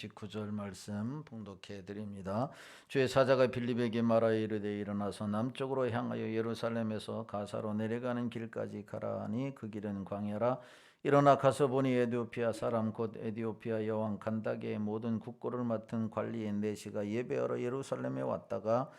19절 말씀 봉독해 드립니다. 주의 사자가 빌립에게 말하여 이르되 일어나서 남쪽으로 향하여 예루살렘에서 가사로 내려가는 길까지 가라 하니 그 길은 광야라. 일어나 가서 보니 에디오피아 사람 곧 에디오피아 여왕 간다게의 모든 국고를 맡은 관리인 네시가 예배하러 예루살렘에 왔다가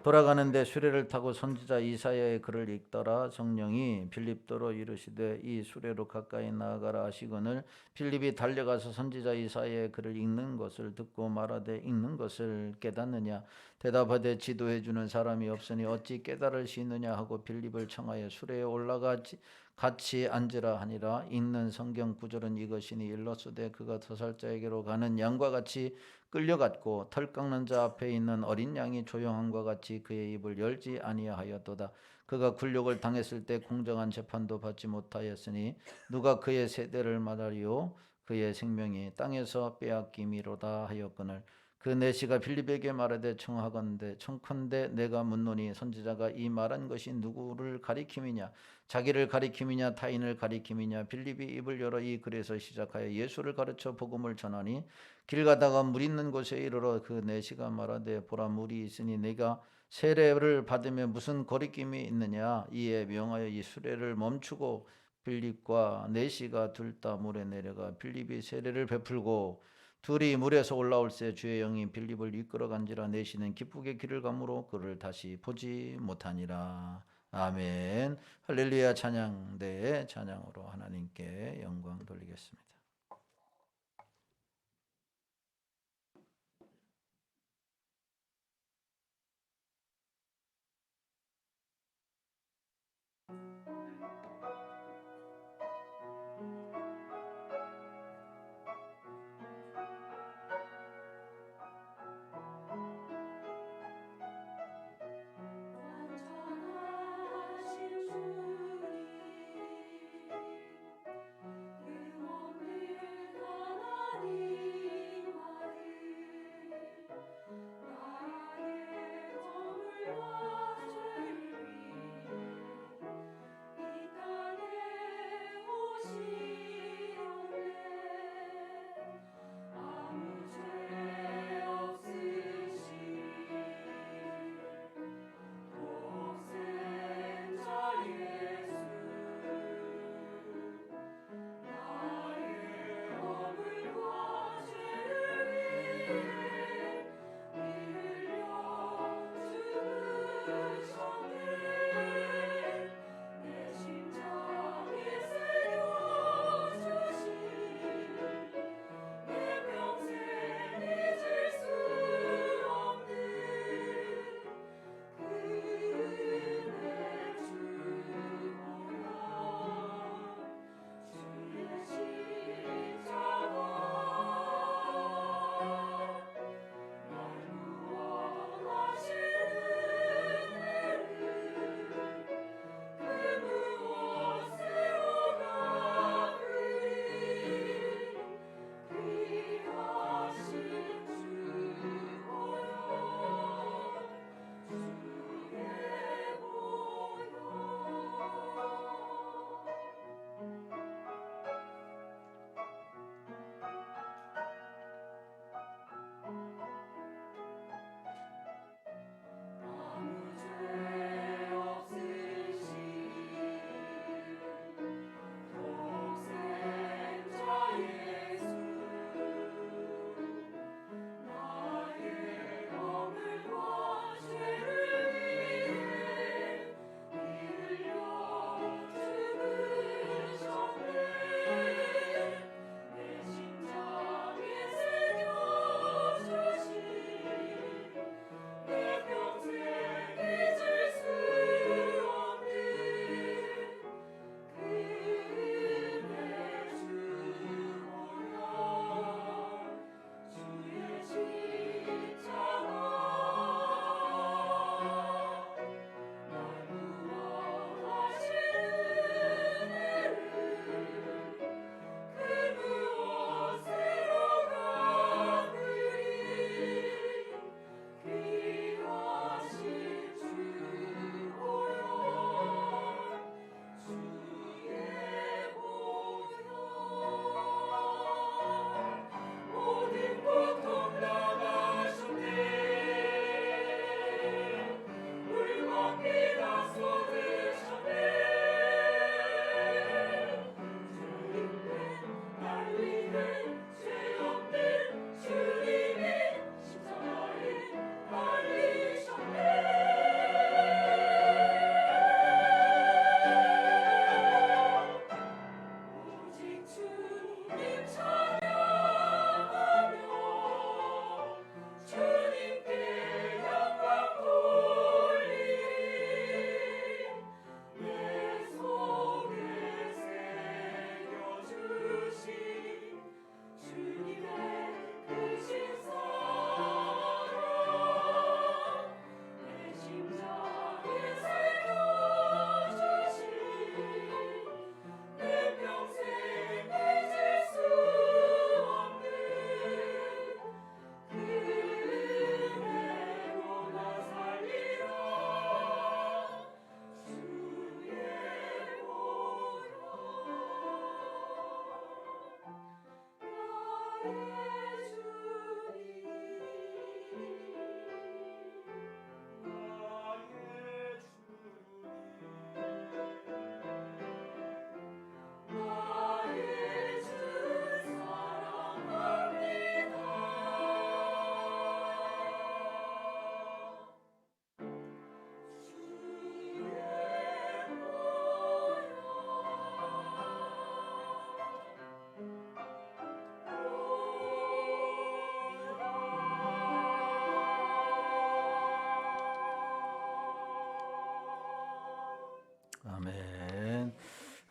돌아가는데 수레를 타고 선지자 이사야의 글을 읽더라. 성령이 빌립도로 이르시되 이 수레로 가까이 나아가라 하시거늘 빌립이 달려가서 선지자 이사야의 글을 읽는 것을 듣고 말하되 읽는 것을 깨닫느냐. 대답하되 지도해 주는 사람이 없으니 어찌 깨달을 수 있느냐 하고 빌립을 청하여 수레에 올라가 같이 앉으라 하니라. 읽는 성경 구절은 이것이니 일러스되 그가 도살자에게로 가는 양과 같이 끌려갔고 털 깎는 자 앞에 있는 어린 양이 조용함과 같이 그의 입을 열지 아니하였도다. 그가 굴욕을 당했을 때 공정한 재판도 받지 못하였으니 누가 그의 세대를 말하리요. 그의 생명이 땅에서 빼앗김이로다 하였거늘 그 내시가 빌립에게 말하되 청컨대 내가 묻노니 선지자가 이 말한 것이 누구를 가리킴이냐. 자기를 가리킴이냐 타인을 가리킴이냐. 빌립이 입을 열어 이 글에서 시작하여 예수를 가르쳐 복음을 전하니 길 가다가 물 있는 곳에 이르러 그 내시가 말하되 보라 물이 있으니 네가 세례를 받으며 무슨 거리낌이 있느냐. 이에 명하여 이 수레를 멈추고 빌립과 내시가 둘 다 물에 내려가 빌립이 세례를 베풀고 둘이 물에서 올라올새 주의 영이 빌립을 이끌어간지라. 내시는 기쁘게 길을 가므로 그를 다시 보지 못하니라. 아멘. 할렐루야. 찬양대의 찬양으로 하나님께 영광 돌리겠습니다.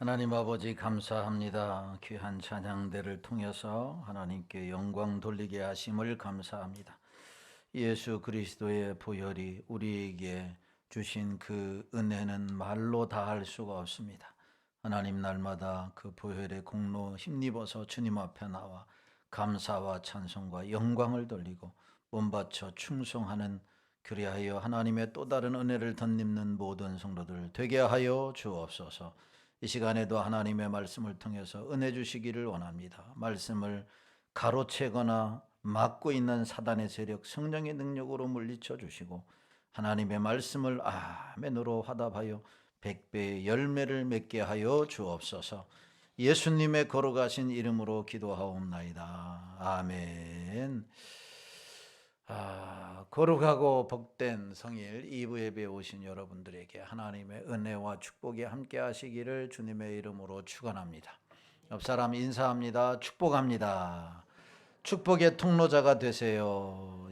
하나님 아버지 감사합니다. 귀한 찬양대를 통해서 하나님께 영광 돌리게 하심을 감사합니다. 예수 그리스도의 보혈이 우리에게 주신 그 은혜는 말로 다할 수가 없습니다. 하나님 날마다 그 보혈의 공로 힘입어서 주님 앞에 나와 감사와 찬송과 영광을 돌리고 몸바쳐 충성하는, 그리하여 하나님의 또 다른 은혜를 덧입는 모든 성도들 되게 하여 주옵소서. 이 시간에도 하나님의 말씀을 통해서 은혜 주시기를 원합니다. 말씀을 가로채거나 막고 있는 사단의 세력 성령의 능력으로 물리쳐 주시고, 하나님의 말씀을 아멘으로 화답하여 100배의 열매를 맺게 하여 주옵소서. 예수님의 걸어가신 이름으로 기도하옵나이다. 아멘. 거룩하고 복된 성일 2부 예배에 오신 여러분들에게 하나님의 은혜와 축복이 함께 하시기를 주님의 이름으로 축원합니다. 옆 사람 인사합니다. 축복합니다. 축복의 통로자가 되세요.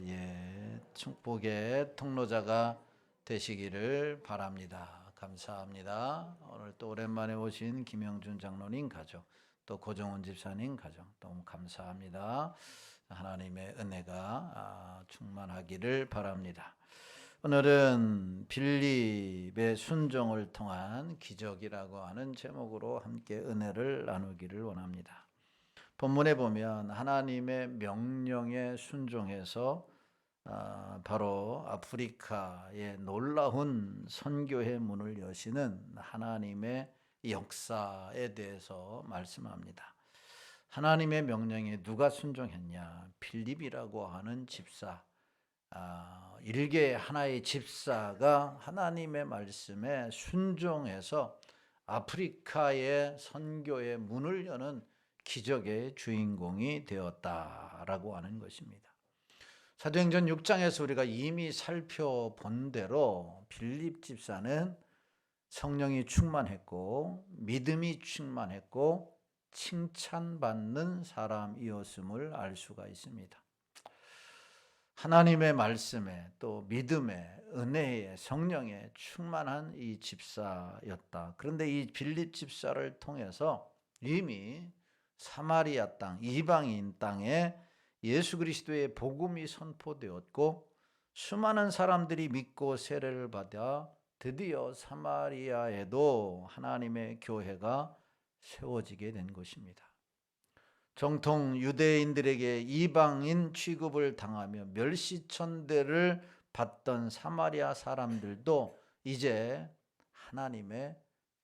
축복의 통로자가 되시기를 바랍니다. 감사합니다. 오늘 또 오랜만에 오신 김영준 장로님 가족, 또 고정훈 집사님 가족 너무 감사합니다. 하나님의 은혜가 충만하기를 바랍니다. 오늘은 빌립의 순종을 통한 기적이라고 하는 제목으로 함께 은혜를 나누기를 원합니다. 본문에 보면 하나님의 명령에 순종해서 바로 아프리카의 놀라운 선교의 문을 여시는 하나님의 역사에 대해서 말씀합니다. 하나님의 명령에 누가 순종했냐? 빌립이라고 하는 집사, 일개 하나의 집사가 하나님의 말씀에 순종해서 아프리카의 선교의 문을 여는 기적의 주인공이 되었다라고 하는 것입니다. 사도행전 6장에서 우리가 이미 살펴본 대로 빌립 집사는 성령이 충만했고 믿음이 충만했고 칭찬받는 사람이었음을 알 수가 있습니다. 하나님의 말씀에 또 믿음에 은혜에 성령에 충만한 이 집사였다. 그런데 이 빌립 집사를 통해서 이미 사마리아 땅, 이방인 땅에 예수 그리스도의 복음이 선포되었고 수많은 사람들이 믿고 세례를 받아 드디어 사마리아에도 하나님의 교회가 세워지게 된 것입니다. 정통 유대인들에게 이방인 취급을 당하며 멸시천대를 받던 사마리아 사람들도 이제 하나님의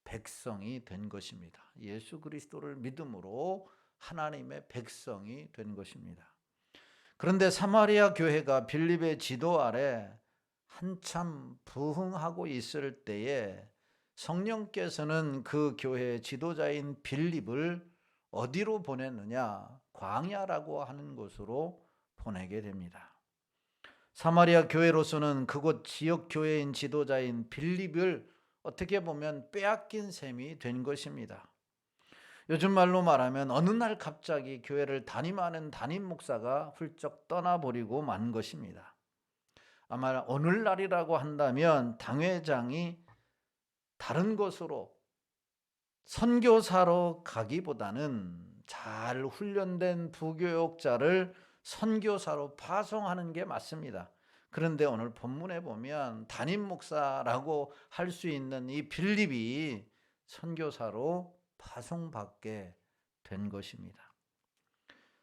백성이 된 것입니다. 예수 그리스도를 믿음으로 하나님의 백성이 된 것입니다. 그런데 사마리아 교회가 빌립의 지도 아래 한참 부흥하고 있을 때에 성령께서는 그 교회의 지도자인 빌립을 어디로 보냈느냐? 광야라고 하는 곳으로 보내게 됩니다. 사마리아 교회로서는 그곳 지역 교회인 지도자인 빌립을 어떻게 보면 빼앗긴 셈이 된 것입니다. 요즘 말로 말하면 어느 날 갑자기 교회를 담임하는 담임 목사가 훌쩍 떠나버리고 만 것입니다. 아마 오늘날이라고 한다면 당회장이 다른 곳으로 선교사로 가기보다는 잘 훈련된 부교육자를 선교사로 파송하는 게 맞습니다. 그런데 오늘 본문에 보면 담임 목사라고 할 수 있는 이 빌립이 선교사로 파송받게 된 것입니다.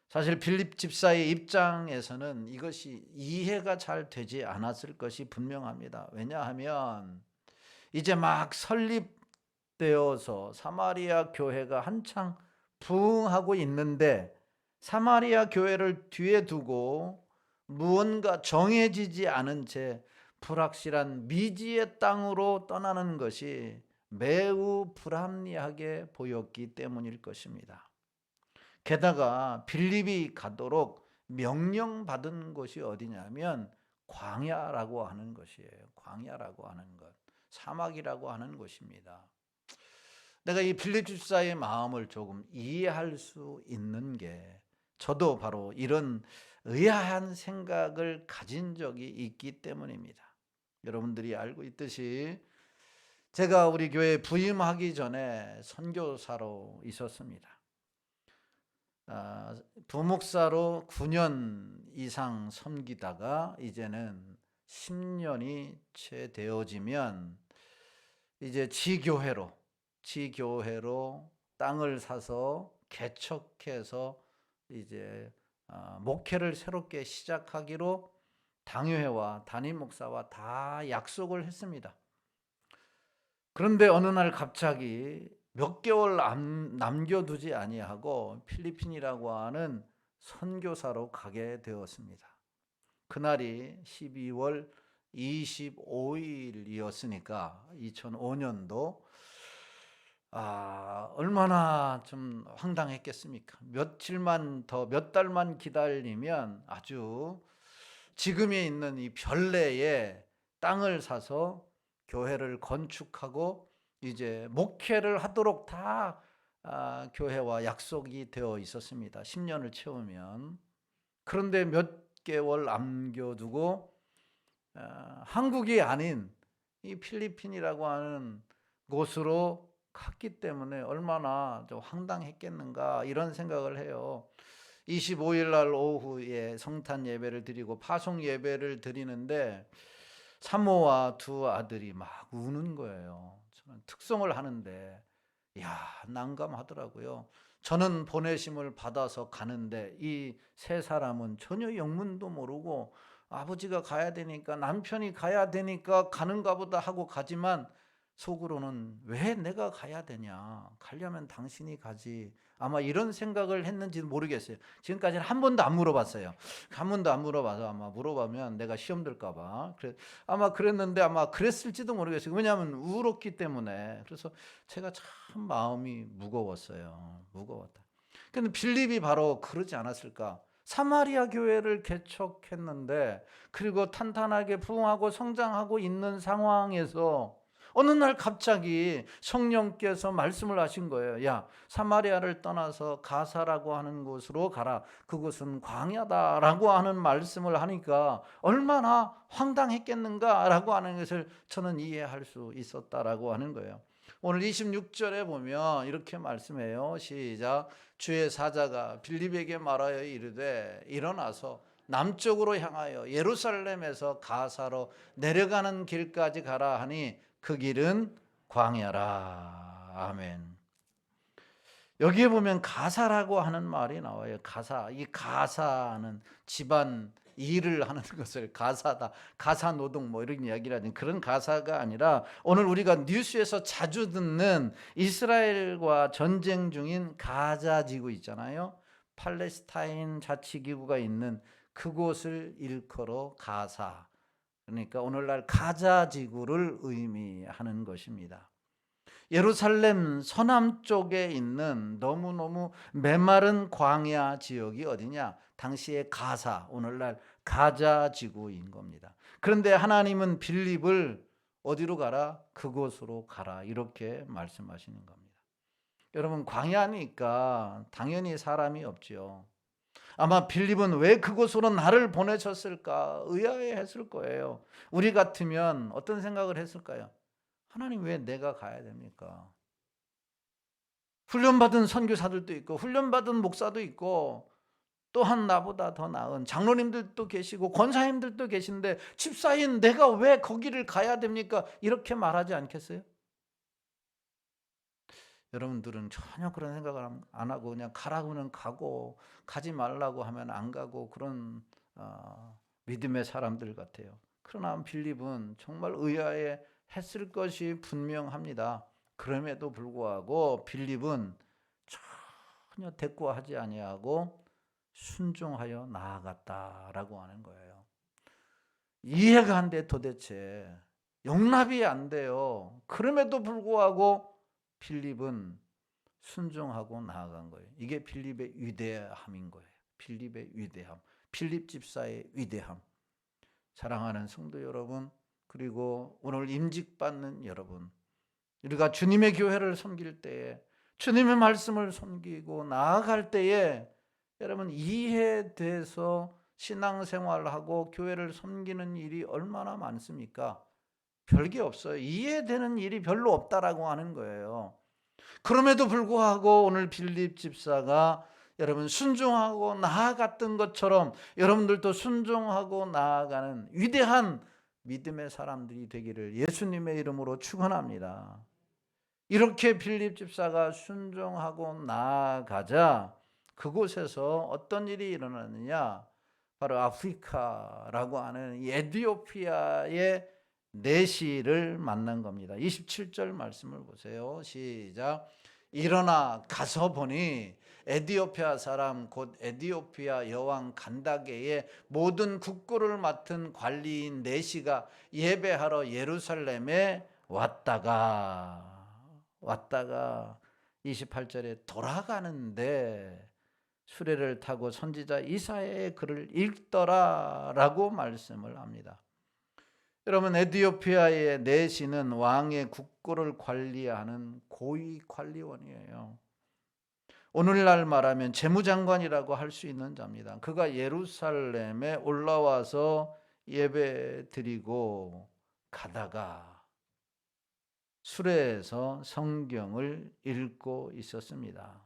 사실 빌립 집사의 입장에서는 이것이 이해가 잘 되지 않았을 것이 분명합니다. 왜냐하면 이제 막 설립되어서 사마리아 교회가 한창 부흥하고 있는데 사마리아 교회를 뒤에 두고 무언가 정해지지 않은 채 불확실한 미지의 땅으로 떠나는 것이 매우 불합리하게 보였기 때문일 것입니다. 게다가 빌립이 가도록 명령받은 곳이 어디냐면 광야라고 하는 것이에요. 광야라고 하는 것, 사막이라고 하는 곳입니다. 내가 이 빌립 집사의 마음을 조금 이해할 수 있는 게, 저도 바로 이런 의아한 생각을 가진 적이 있기 때문입니다. 여러분들이 알고 있듯이 제가 우리 교회 부임하기 전에 선교사로 있었습니다. 부목사로 9년 이상 섬기다가 이제는 10년이 채 되어지면 이제 지교회로 땅을 사서 개척해서 이제 목회를 새롭게 시작하기로 당회와 담임 목사와 다 약속을 했습니다. 그런데 어느 날 갑자기 몇 개월 남겨두지 아니하고 필리핀이라고 하는 선교사로 가게 되었습니다. 그날이 12월 25일이었으니까 2005년도 얼마나 좀 황당했겠습니까? 몇 달만 기다리면 아주 지금에 있는 이 별내에 땅을 사서 교회를 건축하고 이제 목회를 하도록 다 교회와 약속이 되어 있었습니다. 10년을 채우면. 그런데 몇 개월 남겨두고 한국이 아닌 이 필리핀이라고 하는 곳으로 갔기 때문에 얼마나 좀 황당했겠는가 이런 생각을 해요. 25일 날 오후에 성탄 예배를 드리고 파송 예배를 드리는데 사모와 두 아들이 막 우는 거예요. 저는 특송을 하는데 난감하더라고요. 저는 보내심을 받아서 가는데 이 세 사람은 전혀 영문도 모르고 아버지가 가야 되니까 남편이 가야 되니까 가는가 보다 하고 가지만 속으로는 왜 내가 가야 되냐, 가려면 당신이 가지, 아마 이런 생각을 했는지는 모르겠어요. 지금까지는 한 번도 안 물어봤어요. 한 번도 안 물어봐서 아마 물어보면 내가 시험 들까 봐 아마 그랬는데 아마 그랬을지도 모르겠어요. 왜냐하면 울었기 때문에. 그래서 제가 참 마음이 무거웠어요. 무거웠다. 근데 빌립이 바로 그러지 않았을까? 사마리아 교회를 개척했는데 그리고 탄탄하게 부흥하고 성장하고 있는 상황에서 어느 날 갑자기 성령께서 말씀을 하신 거예요. 야, 사마리아를 떠나서 가사라고 하는 곳으로 가라. 그곳은 광야다라고 하는 말씀을 하니까 얼마나 황당했겠는가라고 하는 것을 저는 이해할 수 있었다라고 하는 거예요. 오늘 26절에 보면 이렇게 말씀해요. 시작. 주의 사자가 빌립에게 말하여 이르되 일어나서 남쪽으로 향하여 예루살렘에서 가사로 내려가는 길까지 가라 하니 그 길은 광야라. 아멘. 여기에 보면 가사라고 하는 말이 나와요. 가사. 이 가사는 집안 일을 하는 것을 가사다, 가사 노동 뭐 이런 이야기라든 그런 가사가 아니라 오늘 우리가 뉴스에서 자주 듣는 이스라엘과 전쟁 중인 가자 지구 있잖아요. 팔레스타인 자치기구가 있는 그곳을 일컬어 가사. 그러니까 오늘날 가자 지구를 의미하는 것입니다. 예루살렘 서남쪽에 있는 너무너무 메마른 광야 지역이 어디냐? 당시의 가사, 오늘날 가자 지구인 겁니다. 그런데 하나님은 빌립을 어디로 가라? 그곳으로 가라. 이렇게 말씀하시는 겁니다. 여러분, 광야니까 당연히 사람이 없지요. 아마 빌립은 왜 그곳으로 나를 보내셨을까 의아해했을 거예요. 우리 같으면 어떤 생각을 했을까요? 하나님 왜 내가 가야 됩니까? 훈련받은 선교사들도 있고 훈련받은 목사도 있고 또한 나보다 더 나은 장로님들도 계시고 권사님들도 계신데 집사인 내가 왜 거기를 가야 됩니까? 이렇게 말하지 않겠어요? 여러분들은 전혀 그런 생각을 안 하고 그냥 가라고는 가고 가지 말라고 하면 안 가고 그런 믿음의 사람들 같아요. 그러나 빌립은 정말 의아해 했을 것이 분명합니다. 그럼에도 불구하고 빌립은 전혀 대꾸하지 아니하고 순종하여 나아갔다라고 하는 거예요. 이해가 안 돼. 도대체 용납이 안 돼요. 그럼에도 불구하고 빌립은 순종하고 나아간 거예요. 이게 빌립의 위대함인 거예요. 빌립의 위대함, 빌립 집사의 위대함. 사랑하는 성도 여러분, 그리고 오늘 임직받는 여러분, 우리가 주님의 교회를 섬길 때에, 주님의 말씀을 섬기고 나아갈 때에 여러분 이해돼서 신앙생활하고 교회를 섬기는 일이 얼마나 많습니까? 별게 없어요. 이해되는 일이 별로 없다라고 하는 거예요. 그럼에도 불구하고 오늘 빌립 집사가 여러분 순종하고 나아갔던 것처럼 여러분들도 순종하고 나아가는 위대한 믿음의 사람들이 되기를 예수님의 이름으로 축원합니다. 이렇게 빌립 집사가 순종하고 나아가자 그곳에서 어떤 일이 일어나느냐, 바로 아프리카라고 하는 이 에티오피아의 내시를 만난 겁니다. 27절 말씀을 보세요. 시작. 일어나 가서 보니 에티오피아 사람 곧 에티오피아 여왕 간다게의 모든 국고를 맡은 관리인 내시가 예배하러 예루살렘에 왔다가 28절에 돌아가는데 수레를 타고 선지자 이사야의 글을 읽더라라고 말씀을 합니다. 여러분, 에티오피아의 내시는 왕의 국고를 관리하는 고위 관리원이에요. 오늘날 말하면 재무장관이라고 할 수 있는 자입니다. 그가 예루살렘에 올라와서 예배 드리고 가다가 수레에서 성경을 읽고 있었습니다.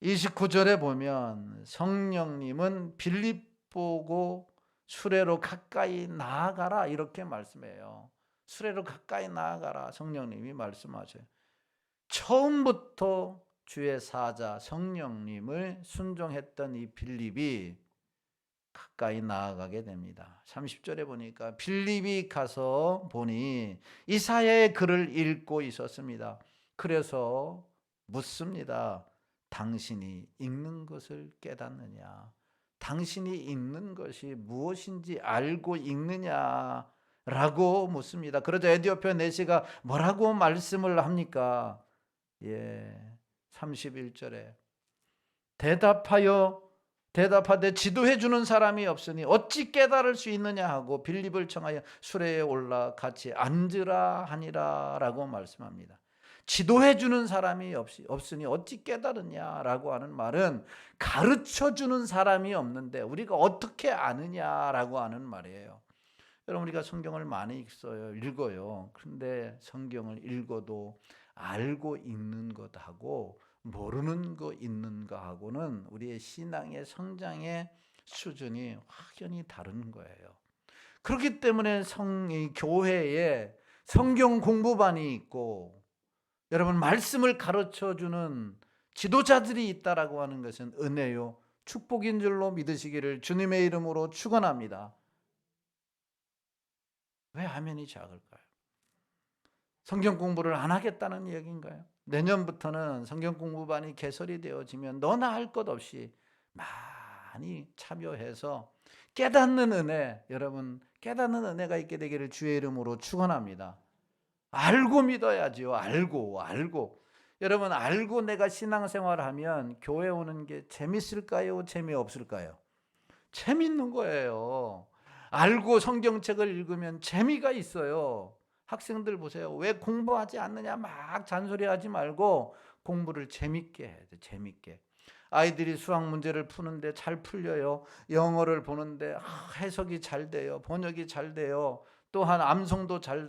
29절에 보면 성령님은 빌립 보고 수레로 가까이 나아가라 이렇게 말씀해요. 수레로 가까이 나아가라 성령님이 말씀하셔요. 처음부터 주의 사자 성령님을 순종했던 이 빌립이 가까이 나아가게 됩니다. 30절에 보니까 빌립이 가서 보니 이사야의 글을 읽고 있었습니다. 그래서 묻습니다. 당신이 읽는 것을 깨닫느냐? 당신이 읽는 것이 무엇인지 알고 읽느냐라고 묻습니다. 그러자 에티오피아 내시가 뭐라고 말씀을 합니까? 31절에 대답하되 지도해 주는 사람이 없으니 어찌 깨달을 수 있느냐 하고 빌립을 청하여 수레에 올라 같이 앉으라 하니라라고 말씀합니다. 지도해 주는 사람이 없으니 어찌 깨달으냐라고 하는 말은 가르쳐 주는 사람이 없는데 우리가 어떻게 아느냐라고 하는 말이에요. 여러분, 우리가 성경을 많이 읽어요. 그런데 성경을 읽어도 알고 읽는 것하고 모르는 거 있는 거하고는 우리의 신앙의 성장의 수준이 확연히 다른 거예요. 그렇기 때문에 교회에 성경 공부반이 있고 여러분 말씀을 가르쳐주는 지도자들이 있다라고 하는 것은 은혜요 축복인 줄로 믿으시기를 주님의 이름으로 축원합니다. 왜 화면이 작을까요? 성경 공부를 안 하겠다는 얘기인가요? 내년부터는 성경 공부반이 개설이 되어지면 너나 할 것 없이 많이 참여해서 깨닫는 은혜, 여러분 깨닫는 은혜가 있게 되기를 주의 이름으로 축원합니다. 알고 믿어야지요. 알고. 여러분, 알고 내가 신앙생활을 하면 교회 오는 게 재밌을까요? 재미없을까요? 재밌는 거예요. 알고 성경책을 읽으면 재미가 있어요. 학생들 보세요. 왜 공부하지 않느냐 막 잔소리하지 말고 공부를 재밌게 해야 돼. 재밌게. 아이들이 수학 문제를 푸는데 잘 풀려요. 영어를 보는데 해석이 잘 돼요. 번역이 잘 돼요. 또한 암기도 잘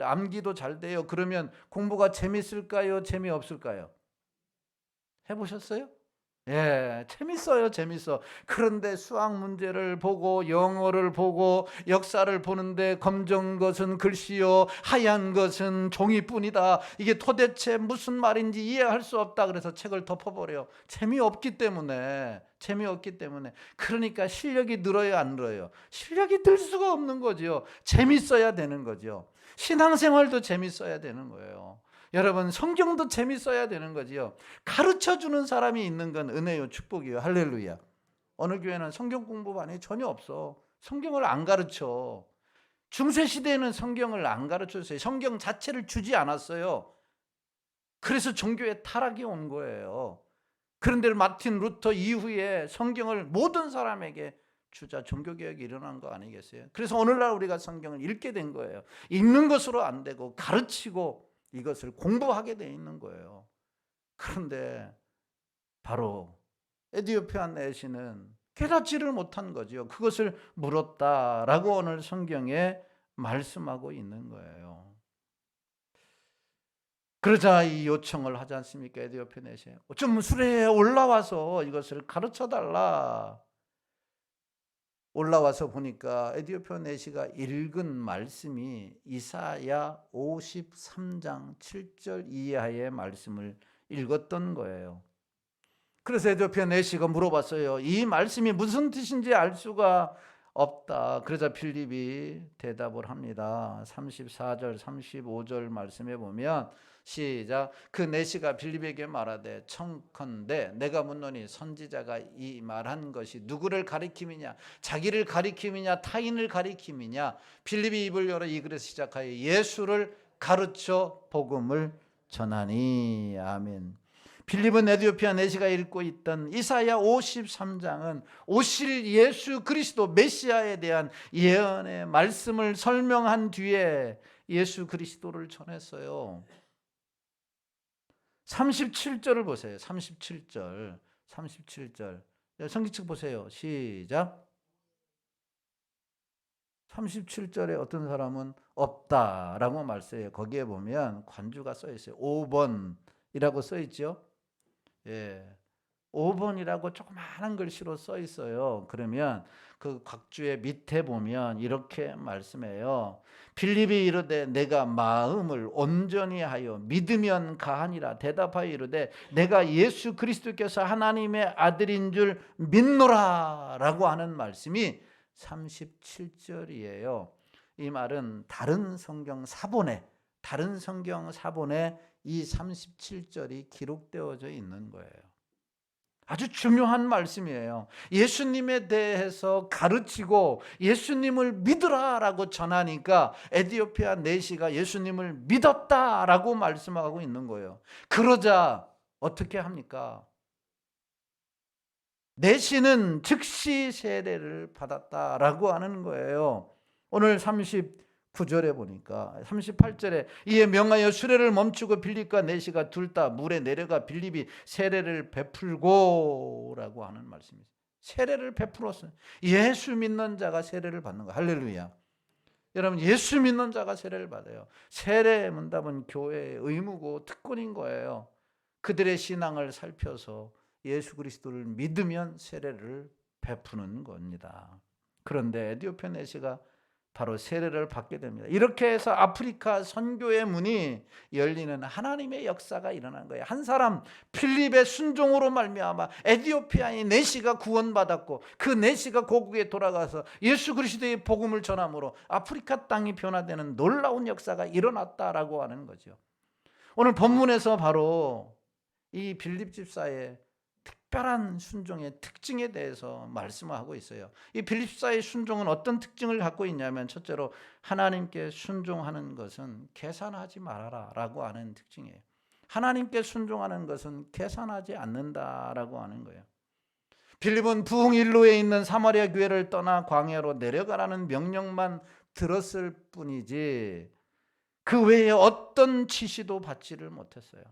돼요. 그러면 공부가 재밌을까요? 재미없을까요? 해보셨어요? 재밌어요. 재밌어. 그런데 수학 문제를 보고 영어를 보고 역사를 보는데 검정 것은 글씨요 하얀 것은 종이뿐이다. 이게 도대체 무슨 말인지 이해할 수 없다. 그래서 책을 덮어버려요. 재미없기 때문에. 그러니까 실력이 늘어요, 안 늘어요? 실력이 늘 수가 없는 거죠. 재밌어야 되는 거죠. 신앙생활도 재밌어야 되는 거예요. 여러분, 성경도 재밌어야 되는 거지요. 가르쳐주는 사람이 있는 건 은혜요 축복이요. 할렐루야. 어느 교회는 성경 공부반이 전혀 없어. 성경을 안 가르쳐. 중세시대에는 성경을 안 가르쳤어요. 성경 자체를 주지 않았어요. 그래서 종교의 타락이 온 거예요. 그런데 마틴 루터 이후에 성경을 모든 사람에게 주자 종교개혁이 일어난 거 아니겠어요? 그래서 오늘날 우리가 성경을 읽게 된 거예요. 읽는 것으로 안 되고 가르치고 이것을 공부하게 돼 있는 거예요. 그런데 바로 에티오피아 내시는 깨닫지를 못한 거죠. 그것을 물었다라고 오늘 성경에 말씀하고 있는 거예요. 그러자 이 요청을 하지 않습니까? 에디오피아 내시에 좀 수레에 올라와서 이것을 가르쳐 달라. 올라와서 보니까 에디오피아 내시가 읽은 말씀이 이사야 53장 7절 이하의 말씀을 읽었던 거예요. 그래서 에디오피아 내시가 물어봤어요. 이 말씀이 무슨 뜻인지 알 수가 없다. 그러자 필립이 대답을 합니다. 34절 35절 말씀에 보면 시작. 그 내시가 빌립에게 말하되 청컨대 내가 묻노니 선지자가 이 말한 것이 누구를 가리킴이냐, 자기를 가리킴이냐, 타인을 가리킴이냐. 빌립이 입을 열어 이 글에서 시작하여 예수를 가르쳐 복음을 전하니. 아멘. 빌립은 에디오피아 내시가 읽고 있던 이사야 53장은 오실 예수 그리스도 메시아에 대한 예언의 말씀을 설명한 뒤에 예수 그리스도를 전했어요. 37절을 보세요. 37절. 성경책 보세요. 시작. 37절에 어떤 사람은 없다라고 말씀해요. 거기에 보면 관주가 써 있어요. 5번이라고 써 있죠. 예. 5번이라고 조그마한 글씨로 써 있어요. 그러면 그 각주의 밑에 보면 이렇게 말씀해요. 빌립이 이르되 내가 마음을 온전히 하여 믿으면 가하니라. 대답하여 이르되 내가 예수 그리스도께서 하나님의 아들인 줄 믿노라 라고 하는 말씀이 37절이에요. 이 말은 다른 성경 사본에 이 37절이 기록되어져 있는 거예요. 아주 중요한 말씀이에요. 예수님에 대해서 가르치고 예수님을 믿으라라고 전하니까 에디오피아 내시가 예수님을 믿었다라고 말씀하고 있는 거예요. 그러자 어떻게 합니까? 내시는 즉시 세례를 받았다라고 하는 거예요. 오늘 39절에 보니까 38절에 이에 명하여 수레를 멈추고 빌립과 내시가 둘 다 물에 내려가 빌립이 세례를 베풀고 라고 하는 말씀이죠. 세례를 베풀었어요. 예수 믿는 자가 세례를 받는 거예요. 할렐루야. 여러분, 예수 믿는 자가 세례를 받아요. 세례 문답은 교회의 의무고 특권인 거예요. 그들의 신앙을 살펴서 예수 그리스도를 믿으면 세례를 베푸는 겁니다. 그런데 에디오피아 내시가 바로 세례를 받게 됩니다. 이렇게 해서 아프리카 선교의 문이 열리는 하나님의 역사가 일어난 거예요. 한 사람 필립의 순종으로 말미암아 에디오피아의 내시가 구원받았고 그 내시가 고국에 돌아가서 예수 그리스도의 복음을 전함으로 아프리카 땅이 변화되는 놀라운 역사가 일어났다라고 하는 거죠. 오늘 본문에서 바로 이 빌립 집사의 특별한 순종의 특징에 대해서 말씀하고 있어요. 이 빌립 집사의 순종은 어떤 특징을 갖고 있냐면 첫째로 하나님께 순종하는 것은 계산하지 말아라 라고 하는 특징이에요. 하나님께 순종하는 것은 계산하지 않는다라고 하는 거예요. 빌립은 부흥일로에 있는 사마리아 교회를 떠나 광야로 내려가라는 명령만 들었을 뿐이지 그 외에 어떤 지시도 받지를 못했어요.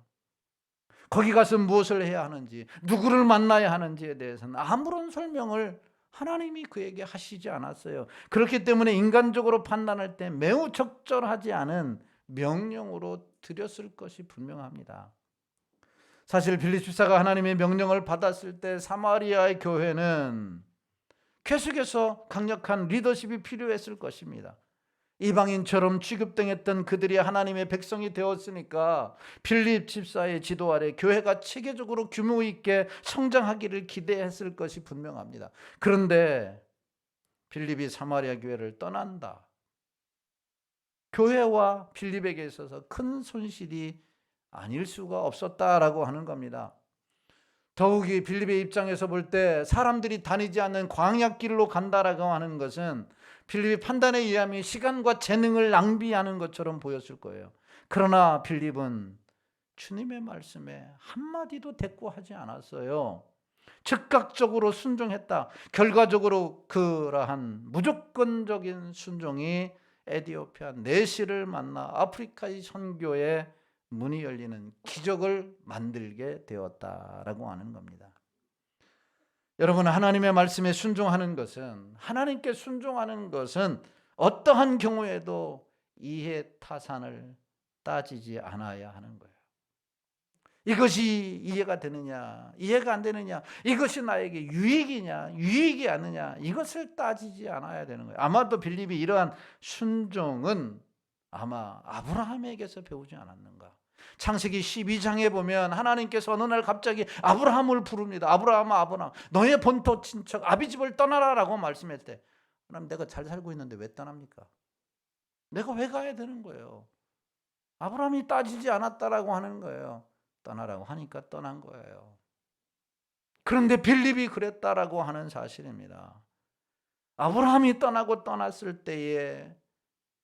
거기 가서 무엇을 해야 하는지, 누구를 만나야 하는지에 대해서는 아무런 설명을 하나님이 그에게 하시지 않았어요. 그렇기 때문에 인간적으로 판단할 때 매우 적절하지 않은 명령으로 드렸을 것이 분명합니다. 사실 빌립 집사가 하나님의 명령을 받았을 때 사마리아의 교회는 계속해서 강력한 리더십이 필요했을 것입니다. 이방인처럼 취급당했던 그들이 하나님의 백성이 되었으니까 빌립 집사의 지도 아래 교회가 체계적으로 규모 있게 성장하기를 기대했을 것이 분명합니다. 그런데 빌립이 사마리아 교회를 떠난다. 교회와 빌립에게 있어서 큰 손실이 아닐 수가 없었다라고 하는 겁니다. 더욱이 빌립의 입장에서 볼 때 사람들이 다니지 않는 광야길로 간다라고 하는 것은 빌립의 판단에 의하면 시간과 재능을 낭비하는 것처럼 보였을 거예요. 그러나 빌립은 주님의 말씀에 한마디도 대꾸하지 않았어요. 즉각적으로 순종했다. 결과적으로 그러한 무조건적인 순종이 에디오피아 내시를 만나 아프리카의 선교에 문이 열리는 기적을 만들게 되었다라고 하는 겁니다. 여러분, 하나님의 말씀에 순종하는 것은, 하나님께 순종하는 것은 어떠한 경우에도 이해 타산을 따지지 않아야 하는 거예요. 이것이 이해가 되느냐, 이해가 안 되느냐, 이것이 나에게 유익이냐, 유익이 아니냐, 이것을 따지지 않아야 되는 거예요. 아마도 빌립이 이러한 순종은 아마 아브라함에게서 배우지 않았는가. 창세기 12장에 보면 하나님께서 어느 날 갑자기 아브라함을 부릅니다. 아브라함아, 아브라함, 너의 본토 친척 아비집을 떠나라 라고 말씀했을 때, 하나님, 내가 잘 살고 있는데 왜 떠납니까? 내가 왜 가야 되는 거예요? 아브라함이 따지지 않았다라고 하는 거예요. 떠나라고 하니까 떠난 거예요. 그런데 빌립이 그랬다라고 하는 사실입니다. 아브라함이 떠났을 때에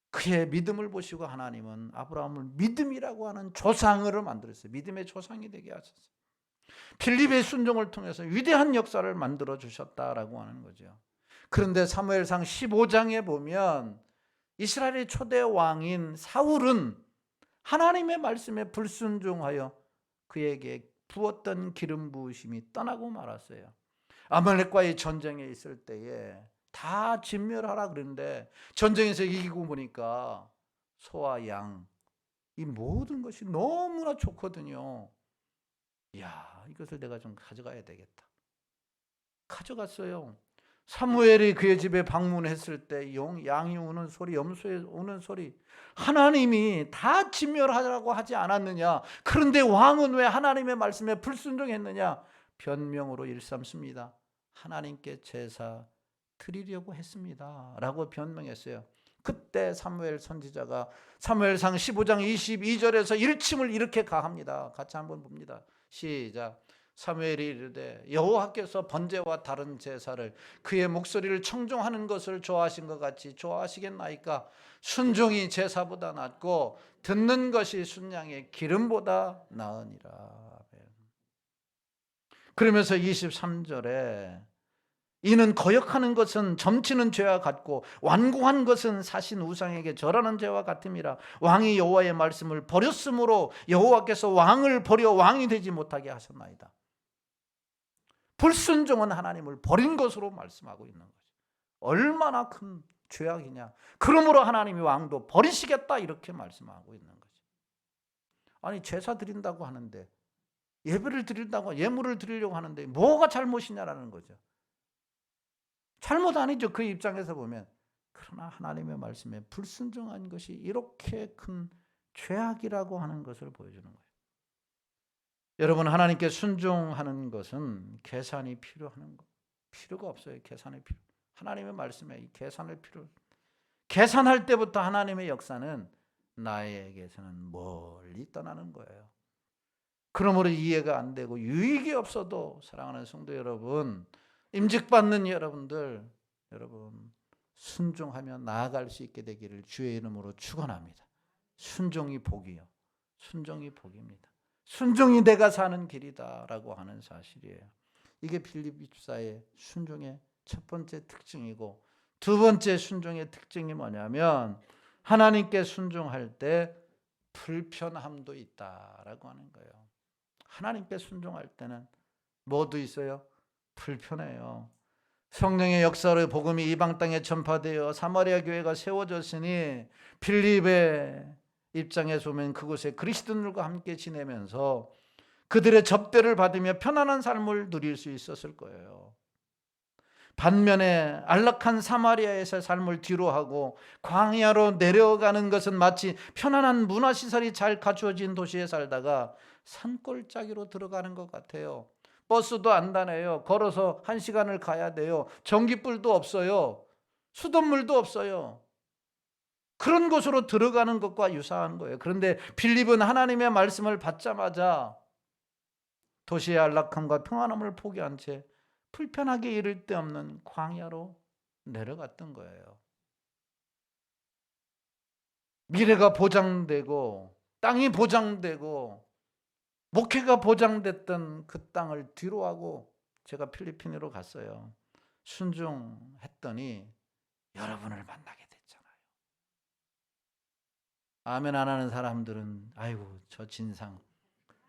그의 믿음을 보시고 하나님은 아브라함을 믿음이라고 하는 조상으로 만들었어요. 믿음의 조상이 되게 하셨어요. 빌립의 순종을 통해서 위대한 역사를 만들어 주셨다라고 하는 거죠. 그런데 사무엘상 15장에 보면 이스라엘의 초대 왕인 사울은 하나님의 말씀에 불순종하여 그에게 부었던 기름 부으심이 떠나고 말았어요. 아말렉과의 전쟁에 있을 때에 다 진멸하라 그랬는데 전쟁에서 이기고 보니까 소와 양, 이 모든 것이 너무나 좋거든요. 이야, 이것을 내가 좀 가져가야 되겠다. 가져갔어요. 사무엘이 그의 집에 방문했을 때 양이 우는 소리, 염소의 우는 소리, 하나님이 다 진멸하라고 하지 않았느냐? 그런데 왕은 왜 하나님의 말씀에 불순종했느냐? 변명으로 일삼습니다. 하나님께 제사 드리려고 했습니다 라고 변명했어요. 그때 사무엘 선지자가 사무엘상 15장 22절에서 일침을 이렇게 가합니다. 같이 한번 봅니다. 시작. 사무엘이 이르되 여호와께서 번제와 다른 제사를 그의 목소리를 청종하는 것을 좋아하신 것 같이 좋아하시겠나이까? 순종이 제사보다 낫고 듣는 것이 순양의 기름보다 나으니라. 그러면서 23절에 이는 거역하는 것은 점치는 죄와 같고 완고한 것은 사신 우상에게 절하는 죄와 같음이라. 왕이 여호와의 말씀을 버렸으므로 여호와께서 왕을 버려 왕이 되지 못하게 하셨나이다. 불순종은 하나님을 버린 것으로 말씀하고 있는 거죠. 얼마나 큰 죄악이냐. 그러므로 하나님이 왕도 버리시겠다 이렇게 말씀하고 있는 거죠. 아니, 제사 드린다고 하는데, 예배를 드린다고, 예물을 드리려고 하는데 뭐가 잘못이냐라는 거죠. 잘못 아니죠, 그 입장에서 보면. 그러나 하나님의 말씀에 불순종한 것이 이렇게 큰 죄악이라고 하는 것을 보여주는 거예요. 여러분, 하나님께 순종하는 것은 계산이 필요가 없어요. 계산이 필요. 하나님의 말씀에 이 계산을 계산할 때부터 하나님의 역사는 나에게서는 멀리 떠나는 거예요. 그러므로 이해가 안 되고 유익이 없어도 사랑하는 성도 여러분, 임직받는 여러분들, 여러분 순종하며 나아갈 수 있게 되기를 주의 이름으로 축원합니다. 순종이 복이요. 순종이 복입니다. 순종이 내가 사는 길이다라고 하는 사실이에요. 이게 빌립 집사의 순종의 첫 번째 특징이고, 두 번째 순종의 특징이 뭐냐면 하나님께 순종할 때 불편함도 있다라고 하는 거예요. 하나님께 순종할 때는 뭐도 있어요? 불편해요. 성령의 역사로 복음이 이방 땅에 전파되어 사마리아 교회가 세워졌으니 빌립의 입장에서 보면 그곳에 그리스도인들과 함께 지내면서 그들의 접대를 받으며 편안한 삶을 누릴 수 있었을 거예요. 반면에 안락한 사마리아에서 삶을 뒤로하고 광야로 내려가는 것은 마치 편안한 문화시설이 잘 갖추어진 도시에 살다가 산골짜기로 들어가는 것 같아요. 버스도 안 다녀요. 걸어서 1시간을 가야 돼요. 전기불도 없어요. 수돗물도 없어요. 그런 곳으로 들어가는 것과 유사한 거예요. 그런데 빌립은 하나님의 말씀을 받자마자 도시의 안락함과 평안함을 포기한 채 불편하게 이를 데 없는 광야로 내려갔던 거예요. 미래가 보장되고 땅이 보장되고 목회가 보장됐던 그 땅을 뒤로하고 제가 필리핀으로 갔어요. 순종했더니 여러분을 만나게 됐잖아요. 아멘 안 하는 사람들은 아이고 저 진상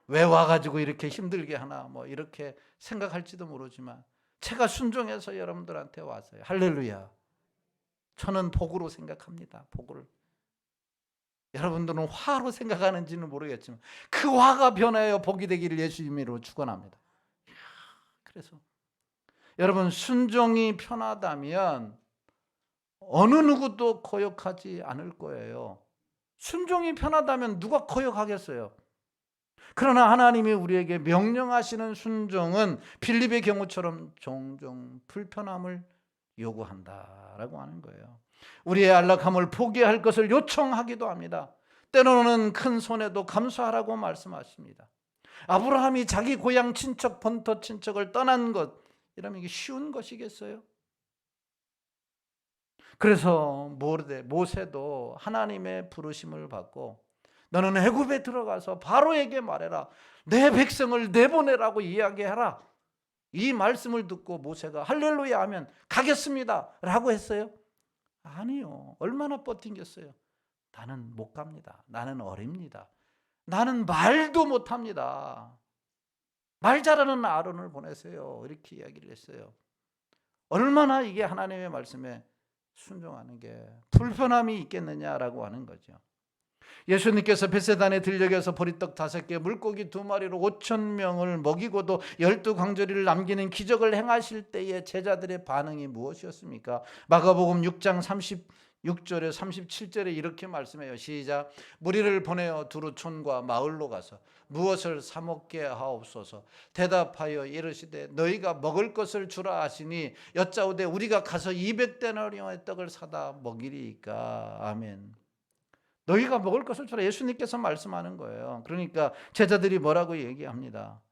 왜 와가지고 이렇게 힘들게 하나 뭐 이렇게 생각할지도 모르지만 제가 순종해서 여러분들한테 왔어요. 할렐루야. 저는 복으로 생각합니다. 복을. 여러분들은 화로 생각하는지는 모르겠지만 그 화가 변하여 복이 되기를 예수님으로 축원합니다. 그래서 여러분, 순종이 편하다면 어느 누구도 거역하지 않을 거예요. 순종이 편하다면 누가 거역하겠어요? 그러나 하나님이 우리에게 명령하시는 순종은 빌립의 경우처럼 종종 불편함을 요구한다라고 하는 거예요. 우리의 안락함을 포기할 것을 요청하기도 합니다. 때로는 큰 손해도 감수하라고 말씀하십니다. 아브라함이 자기 고향 친척 본토 친척을 떠난 것, 이러면 이게 쉬운 것이겠어요? 그래서 모세도 하나님의 부르심을 받고 너는 애굽에 들어가서 바로에게 말해라. 내 백성을 내보내라고 이야기해라. 이 말씀을 듣고 모세가 할렐루야 하면 가겠습니다 라고 했어요? 아니요. 얼마나 버틴겠어요? 나는 못 갑니다. 나는 어립니다. 나는 말도 못합니다. 말 잘하는 아론을 보내세요. 이렇게 이야기를 했어요. 얼마나 이게 하나님의 말씀에 순종하는 게 불편함이 있겠느냐라고 하는 거죠. 예수님께서 벳세단에 들녘에서 보리떡 5개 물고기 2마리로 5,000명을 먹이고도 12광저리를 남기는 기적을 행하실 때의 제자들의 반응이 무엇이었습니까? 마가복음 6장 36절에 37절에 이렇게 말씀해요. 시작. 무리를 보내어 두루 촌과 마을로 가서 무엇을 사 먹게 하옵소서. 대답하여 이르시되 너희가 먹을 것을 주라 하시니 여짜오되 우리가 가서 200데나리온의 떡을 사다 먹이리이까. 아멘. 너희가 먹을 것을 주라. 예수님께서 말씀하는 거예요. 그러니까 제자들이 뭐라고 얘기합니다.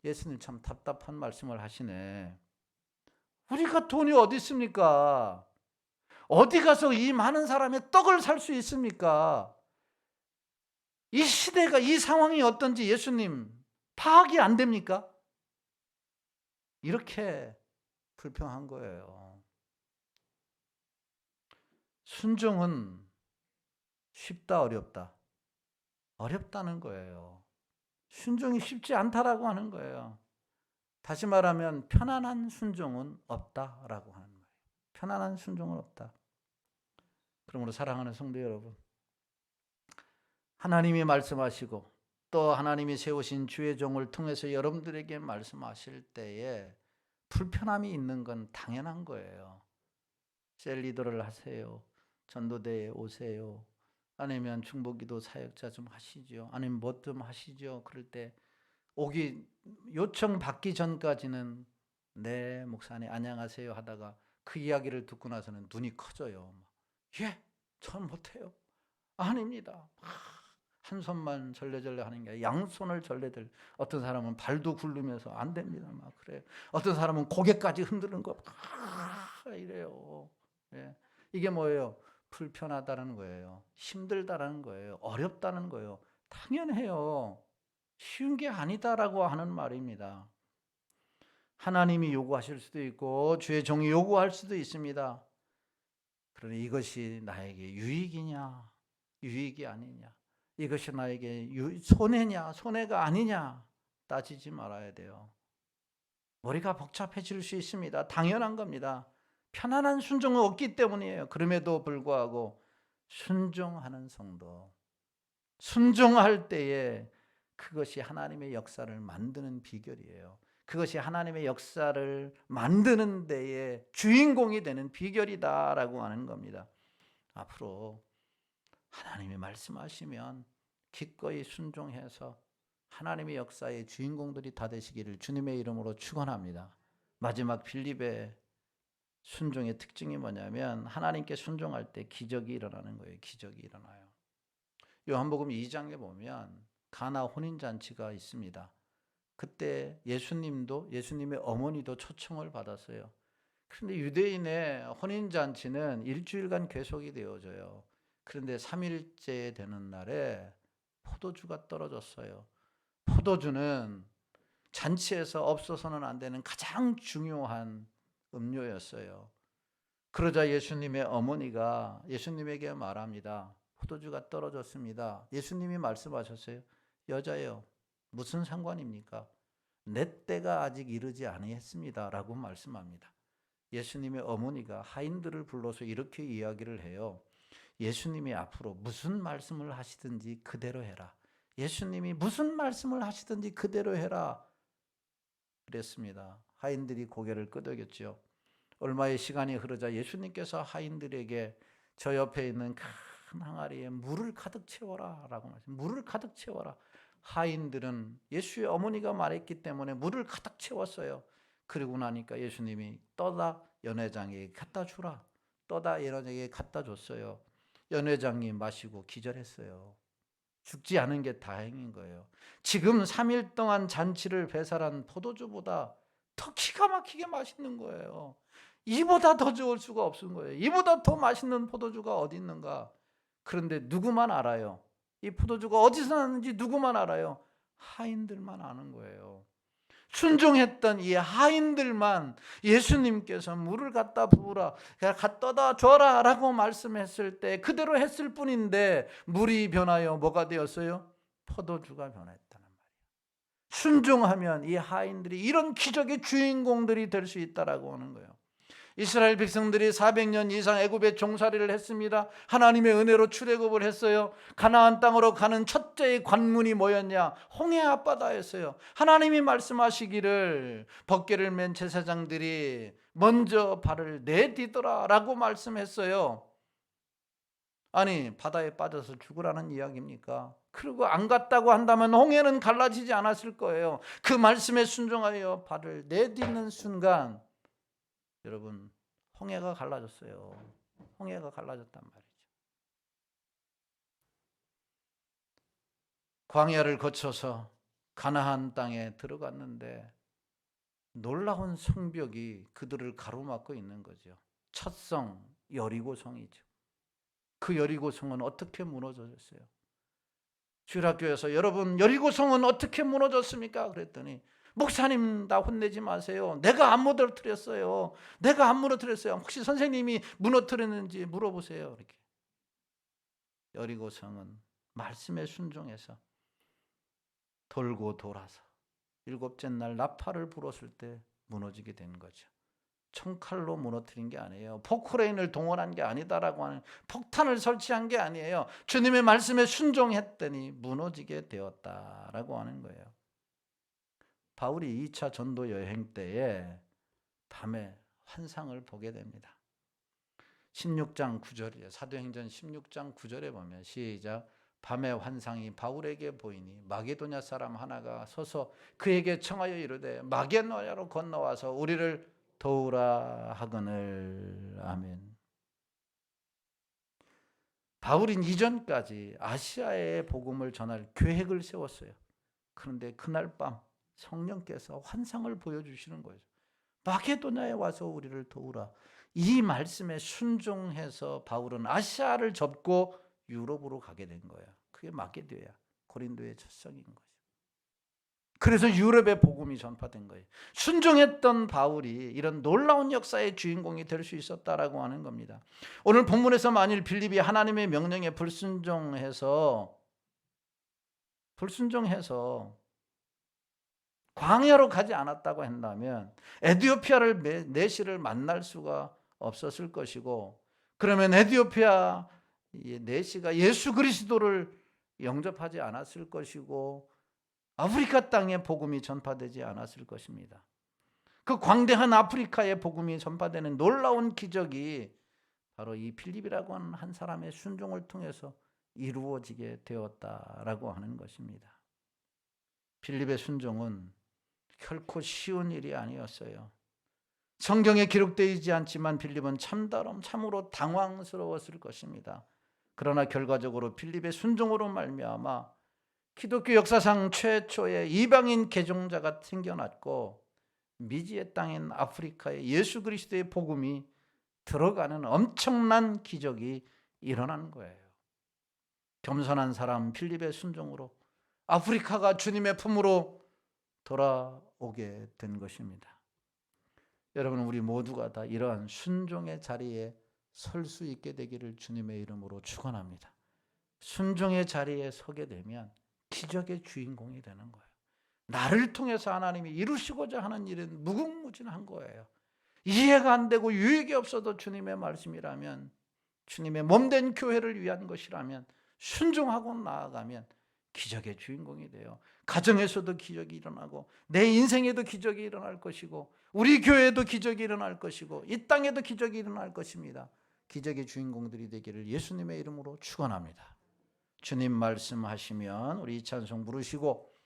예수님 참 답답한 말씀을 하시네. 우리가 돈이 어디 있습니까? 어디 가서 이 많은 사람의 떡을 살 수 있습니까? 이 시대가, 이 상황이 어떤지 예수님 파악이 안 됩니까? 이렇게 불평한 거예요. 순종은 쉽다, 어렵다? 어렵다는 거예요. 순종이 쉽지 않다라고 하는 거예요. 다시 말하면 편안한 순종은 없다라고 하는 거예요. 편안한 순종은 없다. 그러므로 사랑하는 성도 여러분, 하나님이 말씀하시고 또 하나님이 세우신 주의 종을 통해서 여러분들에게 말씀하실 때에 불편함이 있는 건 당연한 거예요. 셀리더를 하세요. 전도대에 오세요. 아니면 중보기도 사역자 좀 하시죠. 아니면 뭐 좀 하시죠. 그럴 때 오기 요청 받기 전까지는 네 목사님 안녕하세요 하다가 그 이야기를 듣고 나서는 눈이 커져요. 예? 전 못해요. 아닙니다. 한 손만 절레절레 하는 게 아니라 양손을 절레들. 어떤 사람은 발도 굴르면서 안 됩니다. 막 그래. 어떤 사람은 고개까지 흔드는 거 이래요. 예. 이게 뭐예요? 불편하다는 거예요. 힘들다는 거예요. 어렵다는 거예요. 당연해요. 쉬운 게 아니다라고 하는 말입니다. 하나님이 요구하실 수도 있고 주의 종이 요구할 수도 있습니다. 그러나 이것이 나에게 유익이냐 유익이 아니냐, 이것이 나에게 손해냐 손해가 아니냐 따지지 말아야 돼요. 머리가 복잡해질 수 있습니다. 당연한 겁니다. 편안한 순종은 없기 때문이에요. 그럼에도 불구하고 순종하는 성도, 순종할 때에 그것이 하나님의 역사를 만드는 비결이에요. 그것이 하나님의 역사를 만드는 데에 주인공이 되는 비결이다라고 하는 겁니다. 앞으로 하나님이 말씀하시면 기꺼이 순종해서 하나님의 역사의 주인공들이 다 되시기를 주님의 이름으로 축원합니다. 마지막 빌립의 순종의 특징이 뭐냐면 하나님께 순종할 때 기적이 일어나는 거예요. 기적이 일어나요. 요한복음 2장에 보면 가나 혼인잔치가 있습니다. 그때 예수님의 어머니도 초청을 받았어요. 그런데 유대인의 혼인잔치는 일주일간 계속이 되어져요. 그런데 3일째 되는 날에 포도주가 떨어졌어요. 포도주는 잔치에서 없어서는 안 되는 가장 중요한 음료였어요. 그러자 예수님의 어머니가 예수님에게 말합니다. 포도주가 떨어졌습니다. 예수님이 말씀하셨어요. 여자여, 무슨 상관입니까? 내 때가 아직 이르지 아니했습니다 라고 말씀합니다. 예수님의 어머니가 하인들을 불러서 이렇게 이야기를 해요. 예수님이 앞으로 무슨 말씀을 하시든지 그대로 해라. 예수님이 무슨 말씀을 하시든지 그대로 해라. 그랬습니다. 하인들이 고개를 끄덕였죠. 얼마의 시간이 흐르자 예수님께서 하인들에게 저 옆에 있는 큰 항아리에 물을 가득 채워라 라고 말씀하셨어요. 물을 가득 채워라. 하인들은 예수의 어머니가 말했기 때문에 물을 가득 채웠어요. 그리고 나니까 예수님이 떠다 연회장에게 갖다 주라. 떠다 연회장에게 갖다 줬어요. 연회장이 마시고 기절했어요. 죽지 않은 게 다행인 거예요. 지금 3일 동안 잔치를 배설한 포도주보다 더 기가 막히게 맛있는 거예요. 이보다 더 좋을 수가 없는 거예요. 이보다 더 맛있는 포도주가 어디 있는가? 그런데 누구만 알아요? 이 포도주가 어디서 났는지 누구만 알아요? 하인들만 아는 거예요. 순종했던 이 하인들만 예수님께서 물을 갖다 부으라, 갖다 줘라 라고 말씀했을 때 그대로 했을 뿐인데 물이 변하여 뭐가 되었어요? 포도주가 변했다는 말이에요. 순종하면 이 하인들이 이런 기적의 주인공들이 될 수 있다라고 하는 거예요. 이스라엘 백성들이 400년 이상 애굽에 종살이를 했습니다. 하나님의 은혜로 출애굽을 했어요. 가나안 땅으로 가는 첫째의 관문이 뭐였냐? 홍해 앞바다였어요. 하나님이 말씀하시기를 벗개를 맨 제사장들이 먼저 발을 내디더라 라고 말씀했어요. 아니, 바다에 빠져서 죽으라는 이야기입니까? 그리고 안 갔다고 한다면 홍해는 갈라지지 않았을 거예요. 그 말씀에 순종하여 발을 내딛는 순간 여러분, 홍해가 갈라졌어요. 홍해가 갈라졌단 말이죠. 광야를 거쳐서 가나안 땅에 들어갔는데 놀라운 성벽이 그들을 가로막고 있는 거죠. 첫 성 여리고성이죠. 그 여리고성은 어떻게 무너졌어요? 주일학교에서 여러분 여리고성은 어떻게 무너졌습니까? 그랬더니 목사님 나 혼내지 마세요. 내가 안 무너뜨렸어요. 내가 안 무너뜨렸어요. 혹시 선생님이 무너뜨렸는지 물어보세요. 이렇게. 여리고성은 말씀에 순종해서 돌고 돌아서 일곱째 날 나팔을 불었을 때 무너지게 된 거죠. 총칼로 무너뜨린 게 아니에요. 포크레인을 동원한 게 아니다라고 하는, 폭탄을 설치한 게 아니에요. 주님의 말씀에 순종했더니 무너지게 되었다라고 하는 거예요. 바울이 2차 전도 여행 때에 밤에 환상을 보게 됩니다. 16장 9절이에요. 사도행전 16장 9절에 보면 시작. 밤에 환상이 바울에게 보이니 마게도냐 사람 하나가 서서 그에게 청하여 이르되 마게도냐로 건너와서 우리를 도우라 하거늘. 아멘. 바울은 이전까지 아시아에 복음을 전할 계획을 세웠어요. 그런데 그날 밤 성령께서 환상을 보여주시는 거예요. 마게도냐에 와서 우리를 도우라. 이 말씀에 순종해서 바울은 아시아를 접고 유럽으로 가게 된 거야. 그게 마게도냐, 고린도의 첫 성인 거죠. 그래서 유럽의 복음이 전파된 거예요. 순종했던 바울이 이런 놀라운 역사의 주인공이 될 수 있었다라고 하는 겁니다. 오늘 본문에서 만일 빌립이 하나님의 명령에 불순종해서 광야로 가지 않았다고 한다면 에티오피아를 내시를 만날 수가 없었을 것이고, 그러면 에티오피아 내시가 예수 그리스도를 영접하지 않았을 것이고 아프리카 땅에 복음이 전파되지 않았을 것입니다. 그 광대한 아프리카에 복음이 전파되는 놀라운 기적이 바로 이 필립이라고 하는 한 사람의 순종을 통해서 이루어지게 되었다라고 하는 것입니다. 필립의 순종은 결코 쉬운 일이 아니었어요. 성경에 기록되어 있지 않지만 필립은 참으로 당황스러웠을 것입니다. 그러나 결과적으로 필립의 순종으로 말미암아 기독교 역사상 최초의 이방인 개종자가 생겨났고 미지의 땅인 아프리카에 예수 그리스도의 복음이 들어가는 엄청난 기적이 일어난 거예요. 겸손한 사람 필립의 순종으로 아프리카가 주님의 품으로 돌아오게 된 것입니다. 여러분, 우리 모두가 다 이러한 순종의 자리에 설 수 있게 되기를 주님의 이름으로 축원합니다. 순종의 자리에 서게 되면 기적의 주인공이 되는 거예요. 나를 통해서 하나님이 이루시고자 하는 일은 무궁무진한 거예요. 이해가 안 되고 유익이 없어도 주님의 말씀이라면, 주님의 몸된 교회를 위한 것이라면 순종하고 나아가면 기적의 주인공이 돼요. 가정에서도 기적이 일어나고 내 인생에도 기적이 일어날 것이고 우리 교회에도 기적이 일어날 것이고 이 땅에도 기적이 일어날 것입니다. 기적의 주인공들이 되기를 예수님의 이름으로 축원합니다. 주님 말씀하시면 우리 이 찬송 부르시고